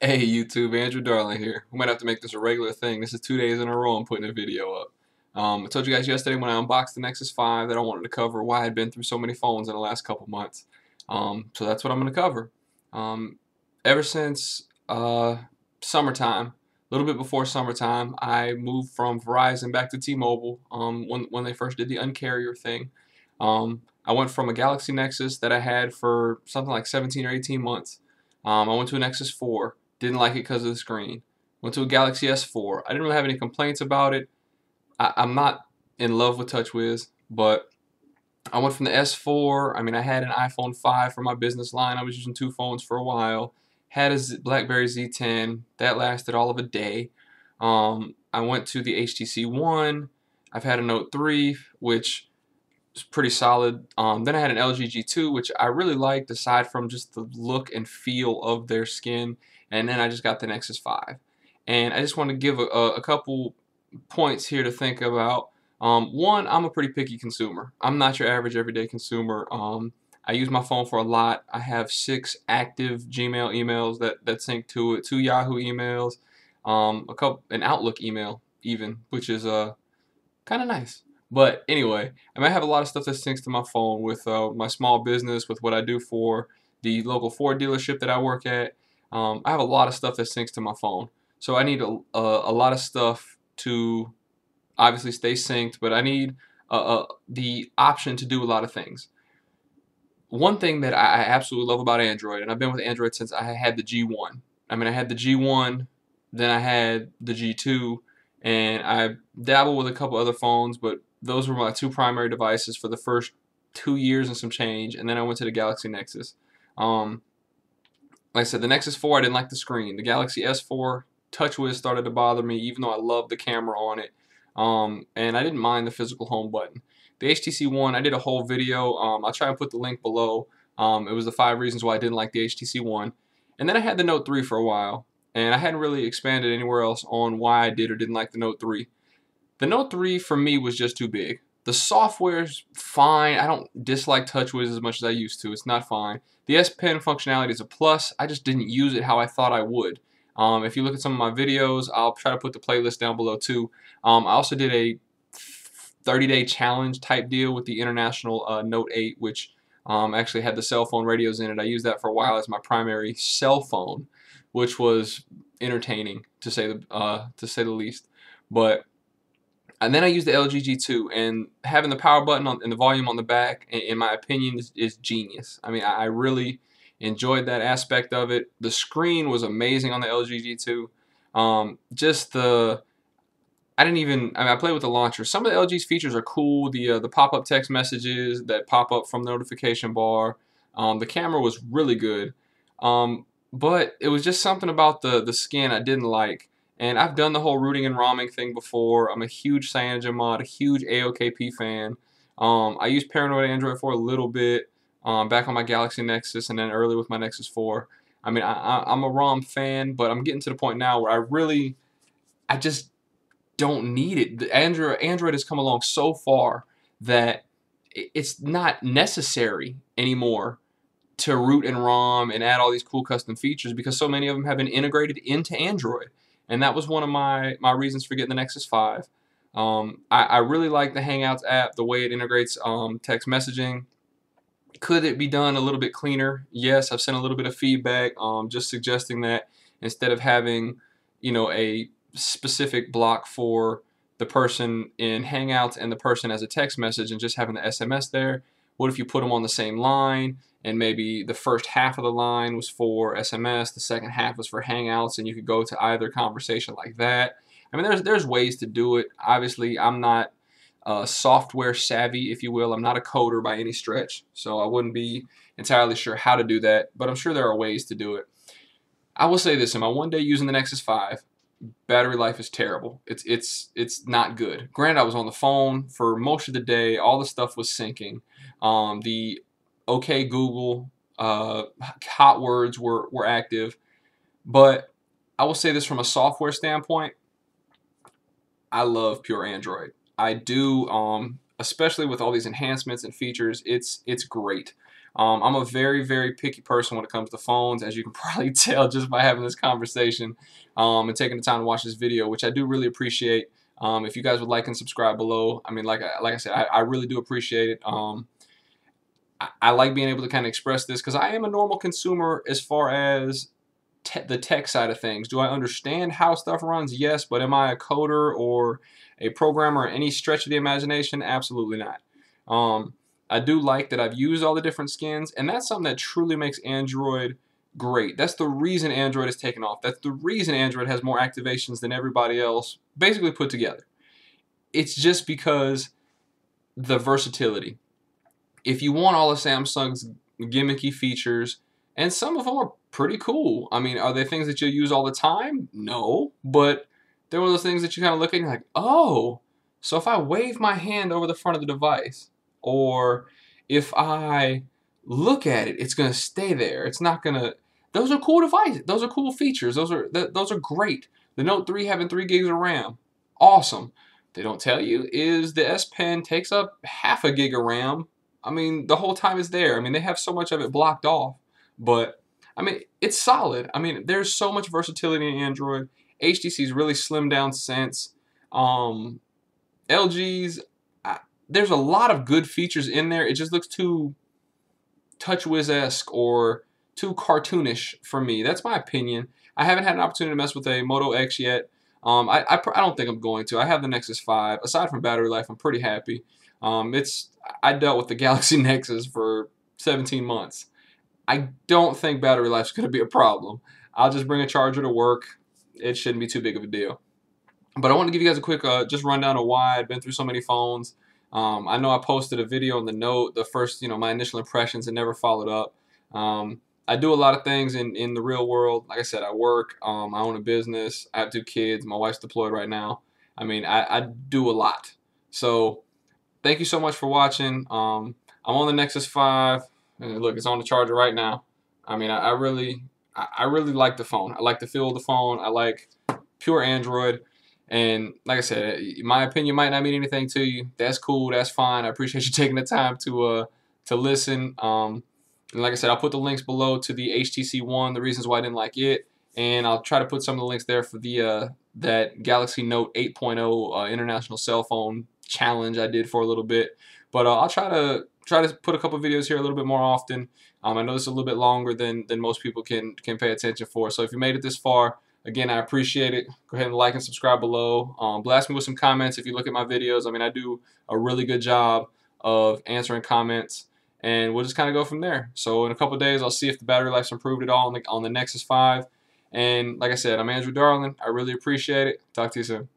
Hey YouTube, Andrew Darling here. We might have to make this a regular thing. This is 2 days in a row I'm putting a video up. I told you guys yesterday when I unboxed the Nexus 5 that I wanted to cover why I'd been through so many phones in the last couple months. So that's what I'm going to cover. Ever since summertime, a little bit before summertime, I moved from Verizon back to T-Mobile when they first did the uncarrier thing. I went from a Galaxy Nexus that I had for something like 17 or 18 months. I went to a Nexus 4. Didn't like it because of the screen. Went to a Galaxy S4. I didn't really have any complaints about it. I'm not in love with TouchWiz, but I went from the S4. I mean, I had an iPhone 5 for my business line. I was using two phones for a while. Had a BlackBerry Z10. That lasted all of a day. I went to the HTC One. I've had a Note 3, which is pretty solid. Then I had an LG G2, which I really liked aside from just the look and feel of their skin. And then I just got the Nexus 5. And I just want to give a couple points here to think about. One, I'm a pretty picky consumer. I'm not your average everyday consumer. I use my phone for a lot. I have 6 active Gmail emails that sync to it, 2 Yahoo emails, an Outlook email even, which is kind of nice. But anyway, I might have a lot of stuff that syncs to my phone with my small business, with what I do for the local Ford dealership that I work at. I have a lot of stuff that syncs to my phone. So I need a lot of stuff to obviously stay synced, but I need the option to do a lot of things. One thing that I absolutely love about Android, and I've been with Android since I had the G1. I mean, I had the G1, then I had the G2, and I dabbled with a couple other phones, but those were my two primary devices for the first 2 years and some change, and then I went to the Galaxy Nexus. Um, like I said, the Nexus 4, I didn't like the screen. The Galaxy S4, TouchWiz started to bother me, even though I loved the camera on it. And I didn't mind the physical home button. The HTC One, I did a whole video. I'll try and put the link below. It was the 5 reasons why I didn't like the HTC One. And then I had the Note 3 for a while. And I hadn't really expanded anywhere else on why I did or didn't like the Note 3. The Note 3 for me was just too big. The software's fine. I don't dislike TouchWiz as much as I used to. It's not fine. The S Pen functionality is a plus. I just didn't use it how I thought I would. If you look at some of my videos, I'll try to put the playlist down below too. I also did a 30-day challenge type deal with the International Note 8, which actually had the cell phone radios in it. I used that for a while as my primary cell phone, which was entertaining to say the least. But and then I used the LG G2, and having the power button and the volume on the back, in my opinion, is genius. I mean, I really enjoyed that aspect of it. The screen was amazing on the LG G2. Just the I didn't even. I mean, I played with the launcher. Some of the LG's features are cool. The pop-up text messages that pop up from the notification bar. The camera was really good, but it was just something about the skin I didn't like. And I've done the whole rooting and ROMing thing before. I'm a huge CyanogenMod, a huge AOKP fan. I used Paranoid Android for a little bit back on my Galaxy Nexus, and then early with my Nexus 4. I mean, I'm a ROM fan, but I'm getting to the point now where I just don't need it. The Android has come along so far that it's not necessary anymore to root and ROM and add all these cool custom features because so many of them have been integrated into Android. And that was one of my reasons for getting the Nexus 5. I really like the Hangouts app, the way it integrates text messaging. Could it be done a little bit cleaner? Yes, I've sent a little bit of feedback, just suggesting that instead of having, a specific block for the person in Hangouts and the person as a text message and just having the SMS there, what if you put them on the same line and maybe the first half of the line was for SMS, the second half was for Hangouts, and you could go to either conversation like that. I mean, there's ways to do it. Obviously, I'm not software savvy, if you will. I'm not a coder by any stretch, so I wouldn't be entirely sure how to do that, but I'm sure there are ways to do it. I will say this, in my one day using the Nexus 5, battery life is terrible. It's not good. Granted, I was on the phone for most of the day. All the stuff was syncing. The OK Google hot words were active, but I will say this from a software standpoint, I love pure Android. I do, especially with all these enhancements and features. It's great. I'm a very, very picky person when it comes to phones, as you can probably tell just by having this conversation and taking the time to watch this video, which I do really appreciate. If you guys would like and subscribe below, I mean, like I said, I really do appreciate it. I like being able to kind of express this because I am a normal consumer as far as the tech side of things. Do I understand how stuff runs? Yes, but am I a coder or a programmer or any stretch of the imagination? Absolutely not. I do like that I've used all the different skins, and that's something that truly makes Android great. That's the reason Android has taken off. That's the reason Android has more activations than everybody else basically put together. It's just because the versatility. If you want all of Samsung's gimmicky features, and some of them are pretty cool. I mean, are they things that you'll use all the time? No, but they're one of those things that you kind of look at and you're like, oh, so if I wave my hand over the front of the device, or if I look at it, it's going to stay there. It's not going to... Those are cool devices. Those are cool features. Those are great. The Note 3 having 3 gigs of RAM, awesome. They don't tell you is the S Pen takes up half a gig of RAM. I mean, the whole time it's there. I mean, they have so much of it blocked off. But, I mean, it's solid. I mean, there's so much versatility in Android. HTC's really slimmed down since. LG's, there's a lot of good features in there. It just looks too TouchWiz-esque or too cartoonish for me. That's my opinion. I haven't had an opportunity to mess with a Moto X yet. I don't think I'm going to. I have the Nexus 5. Aside from battery life, I'm pretty happy. I dealt with the Galaxy Nexus for 17 months. I don't think battery life is going to be a problem. I'll just bring a charger to work. It shouldn't be too big of a deal. But I want to give you guys a quick just rundown of why I've been through so many phones. I know I posted a video on the Note, the first, my initial impressions, and never followed up. I do a lot of things in the real world. Like I said, I work. I own a business. I have 2 kids. My wife's deployed right now. I mean, I do a lot. So thank you so much for watching. I'm on the Nexus 5. And look, it's on the charger right now. I mean, I really like the phone. I like the feel of the phone. I like pure Android. And like I said, my opinion might not mean anything to you. That's cool. That's fine. I appreciate you taking the time to listen. And like I said, I'll put the links below to the HTC One, the reasons why I didn't like it, and I'll try to put some of the links there for the that Galaxy Note 8.0 international cell phone challenge I did for a little bit. But I'll try to put a couple videos here a little bit more often. I know this is a little bit longer than most people can pay attention for. So if you made it this far, again, I appreciate it. Go ahead and like and subscribe below. Blast me with some comments if you look at my videos. I mean, I do a really good job of answering comments, and we'll just kind of go from there. So in a couple of days, I'll see if the battery life's improved at all on the Nexus 5. And like I said, I'm Andrew Darling. I really appreciate it. Talk to you soon.